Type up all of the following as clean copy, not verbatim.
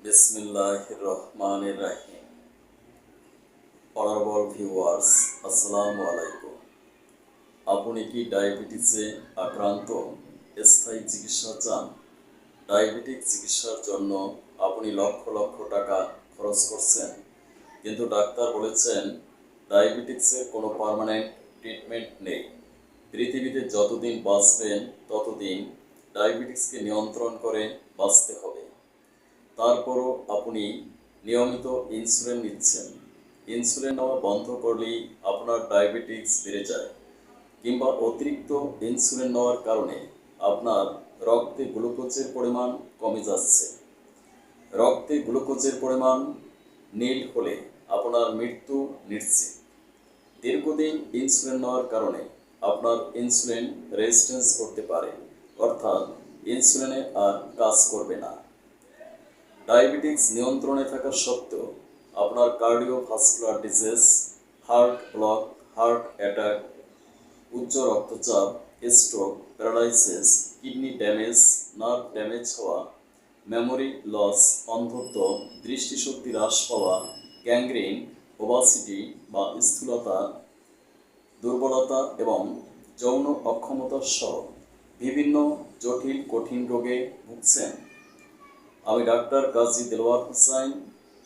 বিসমিল্লাহির রহমানির রাহিম। Honourable viewers, আসসালামু আলাইকুম। আপনি কি ডায়াবেটিসে আক্রান্ত? স্থায়ী চিকিৎসা চান? ডায়াবেটিক চিকিৎসার জন্য আপনি লক্ষ লক্ষ টাকা খরচ করছেন, কিন্তু ডাক্তার বলেছেন ডায়াবেটিক্সের কোনো পার্মানেন্ট ট্রিটমেন্ট নেই। পৃথিবীতে যতদিন বাঁচবেন ততদিন ডায়াবেটিক্সকে নিয়ন্ত্রণ করে বাঁচতে হবে। তারপরও আপনি নিয়মিত ইনসুলিন নিচ্ছেন। ইনসুলিন নেওয়া বন্ধ করলেই আপনার ডায়াবেটিক্স বেড়ে যায়, কিংবা অতিরিক্ত ইনসুলিন নেওয়ার কারণে আপনার রক্তে গ্লুকোজের পরিমাণ কমে যাচ্ছে। রক্তে গ্লুকোজের পরিমাণ নীল হলে আপনার মৃত্যু নিশ্চিত। দীর্ঘদিন ইনসুলিন নেওয়ার কারণে আপনার ইনসুলিন রেজিস্ট্যান্স করতে পারে, অর্থাৎ ইনসুলিনে আর কাজ করবে না। ডায়াবেটিক্স নিয়ন্ত্রণে থাকা সত্ত্বেও আপনার cardiovascular disease, heart block, heart attack, উচ্চ রক্তচাপ, stroke, paralysis, kidney damage, nerve damage হওয়া, মেমোরি লস, অন্ধত্ব, দৃষ্টিশক্তি হ্রাস পাওয়া, গ্যাংগ্রিন, ওবাসিটি বা স্থূলতা, দুর্বলতা এবং যৌন অক্ষমতা সহ বিভিন্ন জটিল কঠিন রোগে ভুগছেন। আমি ডাক্তার কাজী দেলোয়ার হোসাইন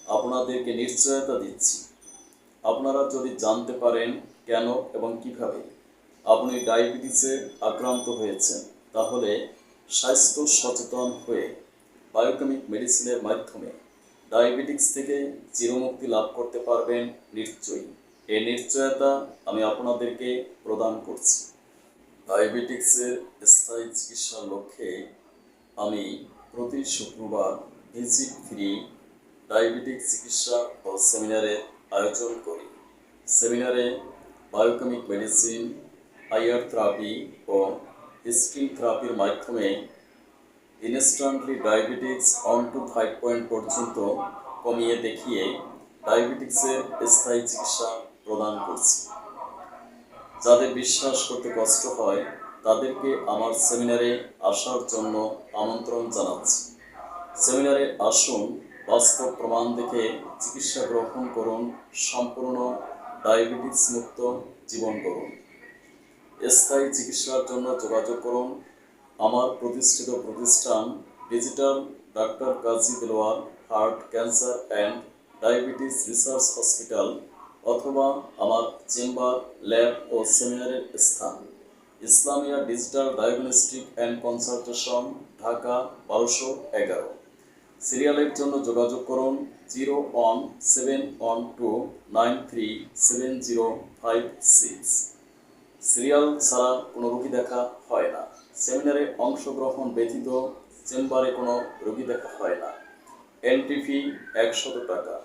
আপনাদেরকে নিশ্চয়তা দিচ্ছি, আপনারা যদি জানতে পারেন কেন এবং কিভাবে আপনি ডায়াবেটিসে আক্রান্ত হয়েছেন, তাহলে স্বাস্থ্য সচেতন হয়ে বায়োকেমিক মেডিসিনের মাধ্যমে ডায়াবেটিক্স থেকে চিরমুক্তি লাভ করতে পারবেন নিশ্চয়ই। এই নিশ্চয়তা আমি আপনাদেরকে প্রদান করছি। ডায়াবেটিক্সের স্থায়ী চিকিৎসার লক্ষ্যে আমি প্রতি শুক্রবার ভিজিট ফ্রি ডায়াবেটিক চিকিৎসা ও সেমিনারের আয়োজন করি। সেমিনারে বায়োকেমিক মেডিসিন, আইআর থেরাপি ও স্কিন থেরাপির মাধ্যমে ইনস্ট্যান্টলি ডায়াবেটিক্স 1 to 5 পয়েন্ট পর্যন্ত কমিয়ে দেখিয়ে ডায়াবেটিক্সের স্থায়ী চিকিৎসা প্রদান করছি। যাদের বিশ্বাস করতে কষ্ট হয় তাদেরকে আমার সেমিনারে আসার জন্য আমন্ত্রণ জানাচ্ছি। সেমিনারে আসুন, বাস্তব প্রমাণ দেখে চিকিৎসা গ্রহণ করুন, সম্পূর্ণ ডায়াবেটিস মুক্ত জীবন করুন। স্থায়ী চিকিৎসার জন্য যোগাযোগ করুন আমার প্রতিষ্ঠিত প্রতিষ্ঠান digital doctor Kazi Delwar heart, cancer and diabetes research hospital, অথবা আমার চেম্বার, ল্যাব ও সেমিনারের স্থান Islamia digital diagnostic and consultation, Dhaka 1211। সিরিয়ালের জন্য যোগাযোগ করুন 01712937056। সিরিয়াল ছাড়া কোনো রোগী দেখা হয় না। সেমিনারে অংশগ্রহণ ব্যতীত চেম্বারে কোনো রোগী দেখা হয় না। এন্ট্রি ফি 100 টাকা।